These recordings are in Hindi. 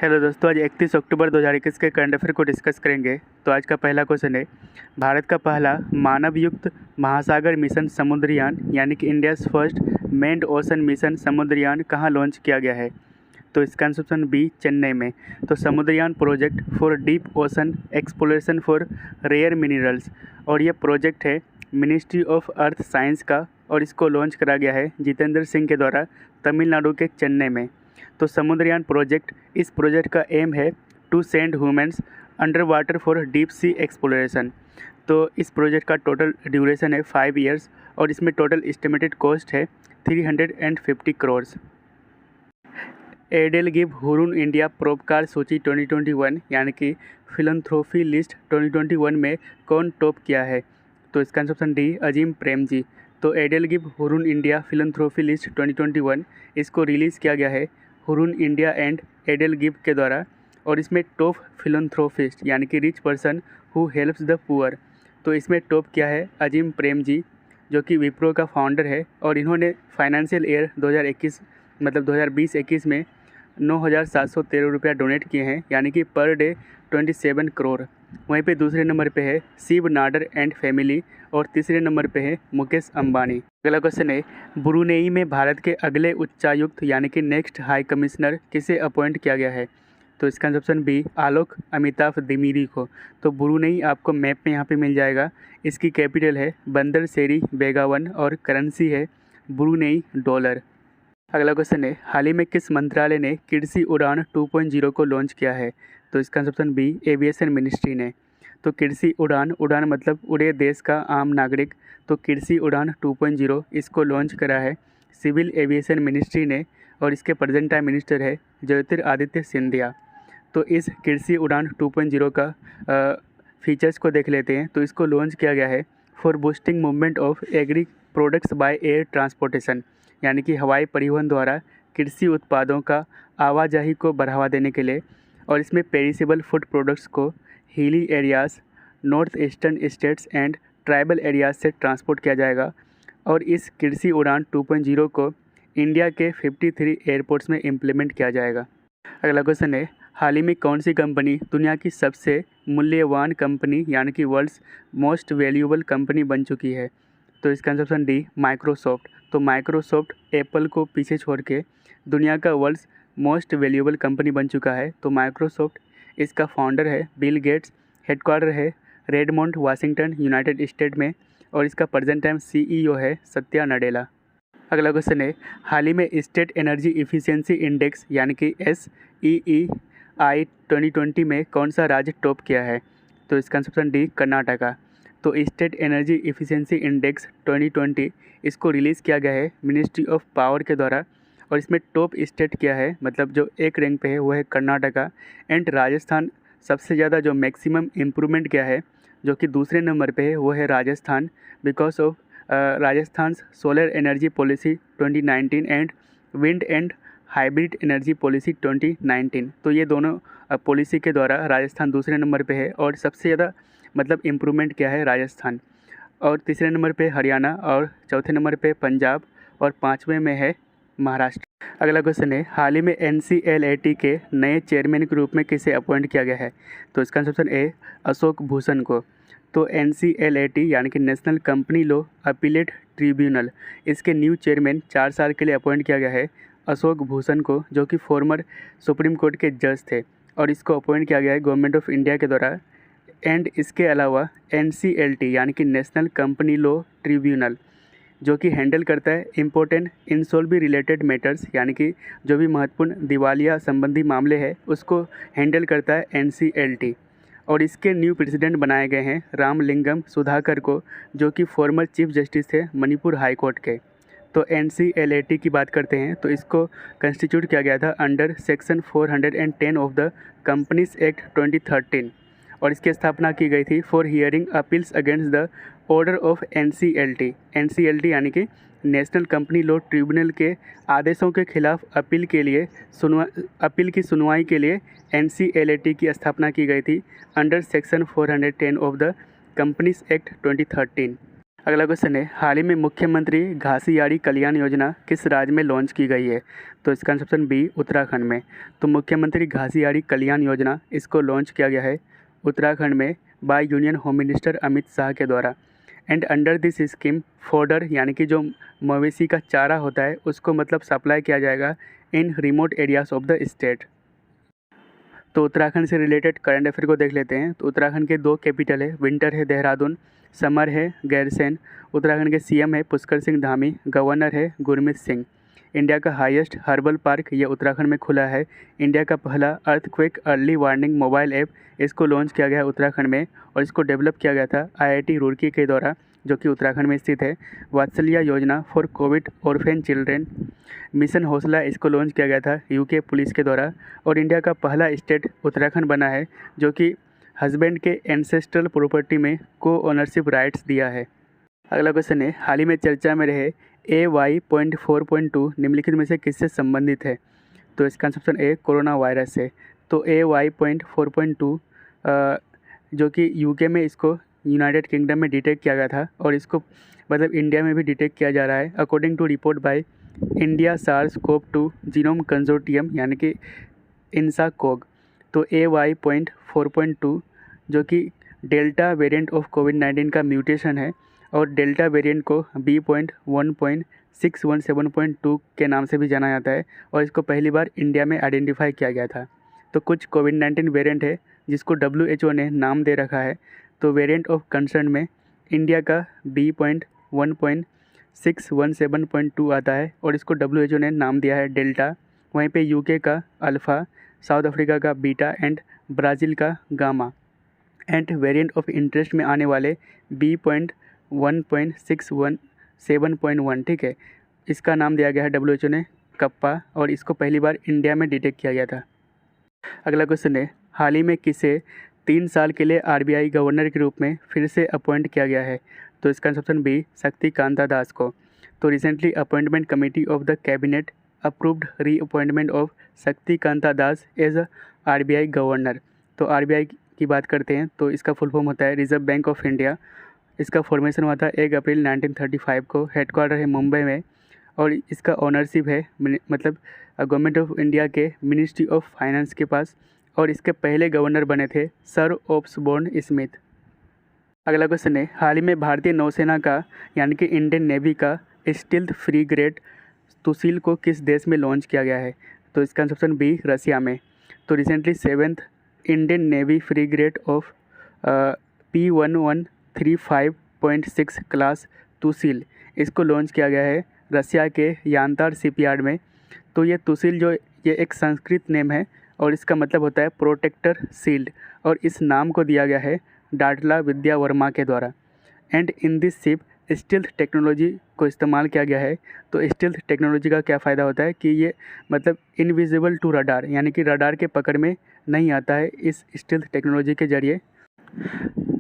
हेलो दोस्तों, आज 31 अक्टूबर 2021 के करंट अफेयर को डिस्कस करेंगे। तो आज का पहला क्वेश्चन है, भारत का पहला मानवयुक्त महासागर मिशन समुद्रयान यानी कि India's first manned ocean mission Samudrayaan कहाँ लॉन्च किया गया है? तो इसका आंसर ऑप्शन बी, चेन्नई में। तो Samudrayaan project for deep ocean exploration for rare minerals, और ये प्रोजेक्ट है मिनिस्ट्री ऑफ अर्थ साइंस का, और इसको लॉन्च करा गया है जितेंद्र सिंह के द्वारा तमिलनाडु के चेन्नई में। तो समुद्रयान प्रोजेक्ट, इस प्रोजेक्ट का एम है to send humans under water for deep sea exploration. तो इस प्रोजेक्ट का टोटल ड्यूरेशन है 5 ईयर्स, और इसमें टोटल एस्टिमेटेड कॉस्ट है 350 करोड़। एडेल गिव हुरून इंडिया परोपकार सूची 2021 यानी कि फिलंथ्रोफी लिस्ट 2021 में कौन टॉप किया है? तो इसका answer option D, Azim Premji. तो EdelGive Hurun India philanthropy list 2021 इसको रिलीज़ किया गया है Hurun India and EdelGive के द्वारा, और इसमें टॉप फिलंथ्रोपिस्ट यानी कि rich person who helps the poor, तो इसमें टॉप किया है अजीम प्रेम जी, जो कि विप्रो का फाउंडर है। और इन्होंने फाइनेंशियल ईयर 2021 मतलब 2020-21 में 9,713 रुपया डोनेट किए हैं, यानी कि पर डे 27 करोड़। वहीं पे दूसरे नंबर पे है शिव नाडर एंड फैमिली, और तीसरे नंबर पे है मुकेश अंबानी। अगला क्वेश्चन है, ब्रुनेई में भारत के अगले उच्चायुक्त यानी कि नेक्स्ट हाई कमिश्नर किसे अपॉइंट किया गया है? तो इसका ऑप्शन बी, आलोक अमिताभ दिमिरी को। तो ब्रुनेई आपको मैप में यहाँ पे मिल जाएगा। इसकी कैपिटल है बंदर शेरी बेगावन, और करेंसी है ब्रुनेई डॉलर। अगला क्वेश्चन है, हाल ही में किस मंत्रालय ने कृषि उड़ान 2.0 को लॉन्च किया है? तो इसका ऑप्शन बी, एविएशन मिनिस्ट्री ने। तो कृषि उड़ान, उड़ान मतलब उड़े देश का आम नागरिक, तो कृषि उड़ान 2.0 इसको लॉन्च करा है सिविल एविएशन मिनिस्ट्री ने, और इसके प्रेजेंट टाइम मिनिस्टर है ज्योतिरादित्य सिंधिया। तो इस कृषि उड़ान 2.0 का फीचर्स को देख लेते हैं। तो इसको लॉन्च किया गया है for boosting movement of agri products by air transportation, यानी कि हवाई परिवहन द्वारा कृषि उत्पादों का आवाजाही को बढ़ावा देने के लिए, और इसमें पेरिसेबल फूड प्रोडक्ट्स को hilly areas, north eastern states and tribal areas से ट्रांसपोर्ट किया जाएगा। और इस कृषि उड़ान 2.0 को इंडिया के 53 एयरपोर्ट्स में इम्प्लीमेंट किया जाएगा। अगला क्वेश्चन है, हाल ही में कौन सी कंपनी दुनिया की सबसे मूल्यवान कंपनी यानी कि वर्ल्ड्स मोस्ट वैल्यूएबल कंपनी बन चुकी है? तो इसका ऑप्शन डी, माइक्रोसॉफ्ट। तो माइक्रोसॉफ्ट एप्पल को पीछे छोड़ के दुनिया का वर्ल्ड्स मोस्ट वैल्यूएबल कंपनी बन चुका है। तो माइक्रोसॉफ्ट, इसका फाउंडर है बिल गेट्स, हेडक्वार्टर है रेडमोंड वाशिंगटन यूनाइटेड स्टेट में, और इसका प्रेजेंट टाइम CEO है सत्या नडेला। अगला क्वेश्चन है, हाल ही में स्टेट एनर्जी इफिशियंसी इंडेक्स यानी कि SEEI 2020 में कौन सा राज्य टॉप किया है? तो इसका ऑप्शन डी, कर्नाटका। तो स्टेट एनर्जी इफिशियंसी इंडेक्स 2020 इसको रिलीज़ किया गया है मिनिस्ट्री ऑफ पावर के द्वारा, और इसमें टॉप स्टेट किया है, मतलब जो एक रैंक पे है वो है कर्नाटका, एंड राजस्थान सबसे ज़्यादा जो मैक्सिमम इम्प्रूवमेंट किया है, जो कि दूसरे नंबर पे है वो है Rajasthan, because of Rajasthan solar energy policy 2019 and wind and hybrid energy policy 2019। तो ये दोनों पॉलिसी के द्वारा राजस्थान दूसरे नंबर पे है, और सबसे ज़्यादा मतलब इम्प्रूवमेंट किया है राजस्थान। और तीसरे नंबर पे हरियाणा, और चौथे नंबर पे पंजाब, और पाँचवें में है महाराष्ट्र। अगला क्वेश्चन है, हाल ही में NCLAT के नए चेयरमैन के रूप में किसे अपॉइंट किया गया है? तो इसका ऑप्शन ए, अशोक भूषण को। तो NCLAT यानी कि national company law appellate tribunal, इसके न्यू चेयरमैन 4 साल के लिए अपॉइंट किया गया है अशोक भूषण को, जो कि फॉर्मर सुप्रीम कोर्ट के जज थे, और इसको अपॉइंट किया गया है गवर्नमेंट ऑफ इंडिया के द्वारा। एंड इसके अलावा NCLT यानी कि नेशनल कंपनी लॉ ट्रिब्यूनल, जो कि हैंडल करता है इम्पोर्टेंट इंसॉल्वेंसी रिलेटेड मैटर्स, यानी कि जो भी महत्वपूर्ण दिवालिया संबंधी मामले हैं उसको हैंडल करता है NCLT। और इसके न्यू प्रेसिडेंट बनाए गए हैं रामलिंगम सुधाकर को, जो कि फॉर्मर चीफ जस्टिस थे मणिपुर हाई कोर्ट के। तो NCLAT की बात करते हैं तो इसको कंस्टिट्यूट किया गया था under section 410 of the companies act 2013, और इसकी स्थापना की गई थी for hearing appeals against the order of NCLT यानी कि नेशनल कंपनी लॉ ट्रिब्यूनल के आदेशों के खिलाफ अपील की सुनवाई के लिए NCLAT की स्थापना की गई थी under section 410 of the companies act 2013। अगला क्वेश्चन है, हाल ही में मुख्यमंत्री घासीयाड़ी कल्याण योजना किस राज्य में लॉन्च की गई है? तो इसका आंसर ऑप्शन बी, उत्तराखंड में। तो मुख्यमंत्री घासीयाड़ी कल्याण योजना इसको लॉन्च किया गया है उत्तराखंड में by union home minister Amit Shah के द्वारा। And under this scheme fodder यानी कि जो मवेशी का चारा होता है उसको मतलब सप्लाई किया जाएगा इन remote areas of the state. तो उत्तराखंड से रिलेटेड करंट अफेयर को देख लेते हैं। तो उत्तराखंड के 2 कैपिटल है, विंटर है देहरादून, समर है गैरसैंण। उत्तराखंड के सीएम है पुष्कर सिंह धामी, गवर्नर है गुरमीत सिंह। इंडिया का हाईएस्ट हर्बल पार्क ये उत्तराखंड में खुला है। इंडिया का पहला earthquake early warning mobile app इसको लॉन्च किया गया है उत्तराखंड में और इसको डेवलप किया गया था आईआईटी रुड़की के द्वारा, जो कि उत्तराखंड में स्थित है। वात्सल्य योजना for Covid orphan children mission हौसला इसको लॉन्च किया गया था यूके पुलिस के द्वारा। और इंडिया का पहला स्टेट उत्तराखंड बना है जो कि हस्बैंड के एंसेस्ट्रल प्रॉपर्टी में को ओनरशिप राइट्स दिया है। अगला क्वेश्चन है, हाल ही में चर्चा में रहे AY.4.2 निम्नलिखित में से किससे संबंधित है? तो इसका आंसर ए, कोरोना वायरस है। तो AY.4.2 जो कि यूके में इसको यूनाइटेड किंगडम में डिटेक्ट किया गया था और इसको मतलब इंडिया में भी डिटेक्ट किया जा रहा है according to report by India SARS-CoV-2 genome consortium यानी कि INSA-CoG। तो AY.4.2 जो कि डेल्टा वेरिएंट ऑफ कोविड-19 का म्यूटेशन है और डेल्टा वेरिएंट को B.1.617.2 के नाम से भी जाना जाता है और इसको पहली बार इंडिया में आइडेंटिफाई किया गया था। तो कुछ कोविड-19 वेरिएंट है जिसको WHO ने नाम दे रखा है। तो वेरिएंट ऑफ कंसर्न में इंडिया का B.1.617.2 आता है और इसको WHO ने नाम दिया है डेल्टा। वहीं पे यूके का अल्फ़ा, साउथ अफ्रीका का बीटा एंड ब्राज़ील का gamma. End variant of interest में आने वाले B.1.617.1, ठीक है, इसका नाम दिया गया है WHO ने कप्पा और इसको पहली बार इंडिया में डिटेक्ट किया गया था। अगला क्वेश्चन है, हाल ही में किसे 3 साल के लिए RBI गवर्नर के रूप में फिर से अपॉइंट किया गया है? तो इसका ऑप्शन बी, शक्ति कांता दास को। तो recently appointment committee of the cabinet approved reappointment of शक्ति कांता दास एज RBI गवर्नर। तो RBI की बात करते हैं तो इसका फुल फॉर्म होता है रिजर्व बैंक ऑफ इंडिया। इसका फॉर्मेशन हुआ था 1 अप्रैल 1935 को। हेडक्वार्टर है मुंबई में और इसका ओनरशिप है मतलब गवर्नमेंट ऑफ इंडिया के मिनिस्ट्री ऑफ फाइनेंस के पास और इसके पहले गवर्नर बने थे सर ओस्बोर्न स्मिथ। अगला क्वेश्चन है, हाल ही में भारतीय नौसेना का यानी कि इंडियन नेवी का स्टील्थ फ्रीगेट तुसील को किस देश में लॉन्च किया गया है? तो इसका ऑप्शन बी, रसिया में। तो recently 7th Indian Navy frigate of P1135.6 class Tushil इसको लॉन्च किया गया है रसिया के यानतार शिपयार्ड में। तो ये तुसील जो ये एक संस्कृत नेम है और इसका मतलब होता है प्रोटेक्टर शील्ड और इस नाम को दिया गया है डाडला विद्या वर्मा के द्वारा। And in this ship stealth technology को इस्तेमाल किया गया है। तो स्टील्थ टेक्नोलॉजी का क्या फ़ायदा होता है कि ये मतलब इनविजिबल टू रडार यानी कि रडार के पकड़ में नहीं आता है इस स्टील्थ टेक्नोलॉजी के जरिए।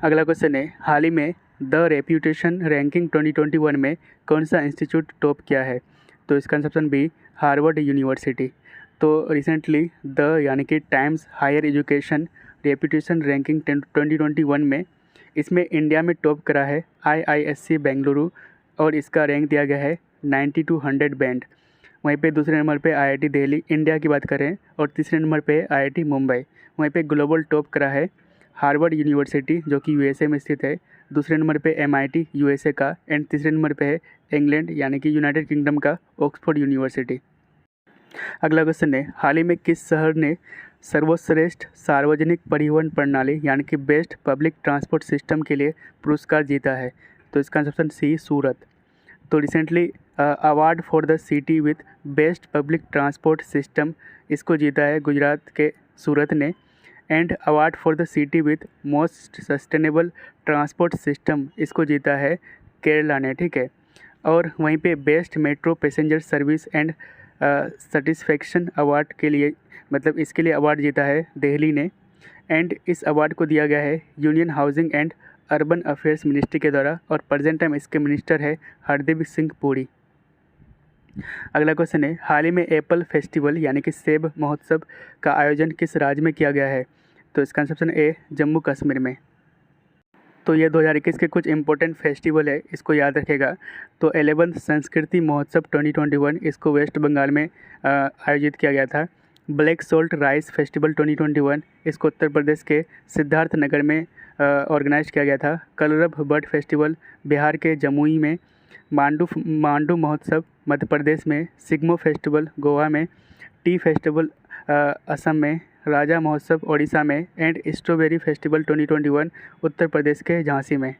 अगला क्वेश्चन है, हाल ही में द रेप्यूटेशन रैंकिंग 2021 में कौन सा इंस्टीट्यूट टॉप किया है? तो इसका ऑप्शन बी, हार्वर्ड यूनिवर्सिटी। तो रिसेंटली द यानी कि Times Higher Education reputation ranking 2021 में इसमें इंडिया में टॉप करा है IISc बेंगलुरु और इसका रैंक दिया गया है 90 to 100 बैंड। वहीं पे दूसरे नंबर पे IIT दिल्ली इंडिया की बात करें और तीसरे नंबर पे IIT मुंबई। वहीं पे ग्लोबल टॉप करा है हार्वर्ड यूनिवर्सिटी जो कि USA में स्थित है। दूसरे नंबर पे MIT USA का एंड तीसरे नंबर पे है इंग्लैंड यानी कि यूनाइटेड किंगडम का ऑक्सफोर्ड यूनिवर्सिटी। अगला क्वेश्चन है, हाल ही में किस शहर ने सर्वश्रेष्ठ सार्वजनिक परिवहन प्रणाली यानी कि बेस्ट पब्लिक ट्रांसपोर्ट सिस्टम के लिए पुरस्कार जीता है? तो इसका ऑप्शन सी, सूरत। तो recently award for the city with best public transport system इसको जीता है गुजरात के सूरत ने। And award for the city with most sustainable transport system इसको जीता है केरला ने, ठीक है। और वहीं पे best metro passenger service and satisfaction award के लिए मतलब इसके लिए अवार्ड जीता है दिल्ली ने। एंड इस अवार्ड को दिया गया है union housing and urban affairs ministry के द्वारा और प्रेजेंट टाइम इसके मिनिस्टर है हरदीप सिंह पुरी। अगला क्वेश्चन है, हाल ही में एप्पल फेस्टिवल यानी कि सेब महोत्सव का आयोजन किस राज्य में किया गया है? तो इसका ऑप्शन ए, जम्मू कश्मीर में। तो ये 2021 के कुछ इम्पोर्टेंट फेस्टिवल है, इसको याद रखेगा। तो 11th संस्कृति महोत्सव 2021 इसको वेस्ट बंगाल में आयोजित किया गया था। ब्लैक सोल्ट राइस फेस्टिवल 2021 इसको उत्तर प्रदेश के सिद्धार्थ नगर में ऑर्गेनाइज किया गया था। कलरव बर्ड फेस्टिवल बिहार के जमुई में। मांडू महोत्सव मध्य प्रदेश में। सिग्मो फेस्टिवल गोवा में। टी फेस्टिवल असम में। राजा महोत्सव ओडिशा में। And strawberry festival 2021 Uttar Pradesh के झांसी में।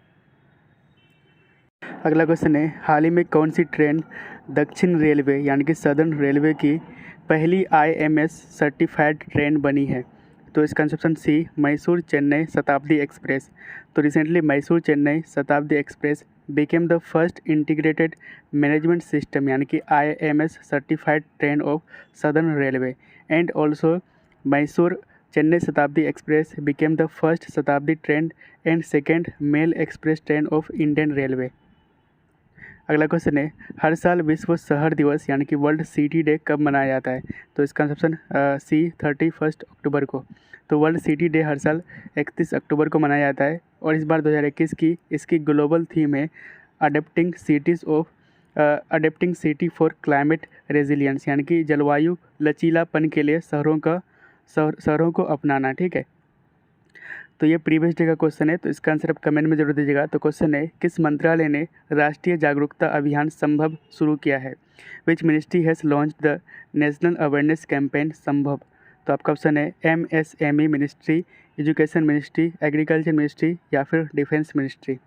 अगला क्वेश्चन है, हाल ही में कौन सी ट्रेन दक्षिण रेलवे यानी कि सदर्न रेलवे की पहली IMS सर्टिफाइड ट्रेन बनी है? तो इसका answer option C, Mysore Chennai Shatabdi Express. तो recently Mysore Chennai Shatabdi Express became the first integrated management system यानी कि IMS certified train of Southern Railway. And also Mysore Chennai Shatabdi Express became the first Shatabdi train and second mail express train of Indian Railway. अगला क्वेश्चन है, हर साल विश्व शहर दिवस यानी कि वर्ल्ड सिटी डे कब मनाया जाता है? तो इसका ऑप्शन सी 31 अक्टूबर को। तो वर्ल्ड सिटी डे हर साल 31 अक्टूबर को मनाया जाता है और इस बार 2021 की इसकी ग्लोबल थीम है adapting city for climate resilience यानी कि जलवायु लचीलापन के लिए शहरों को अपनाना। ठीक है, तो ये प्रीवियस डे का क्वेश्चन है, तो इसका आंसर आप कमेंट में जरूर दीजिएगा। तो क्वेश्चन है, किस मंत्रालय ने राष्ट्रीय जागरूकता अभियान संभव शुरू किया है? Which ministry has launch the national awareness campaign संभव? तो आपका ऑप्शन है MSME ministry, education ministry, agriculture ministry या फिर डिफेंस मिनिस्ट्री।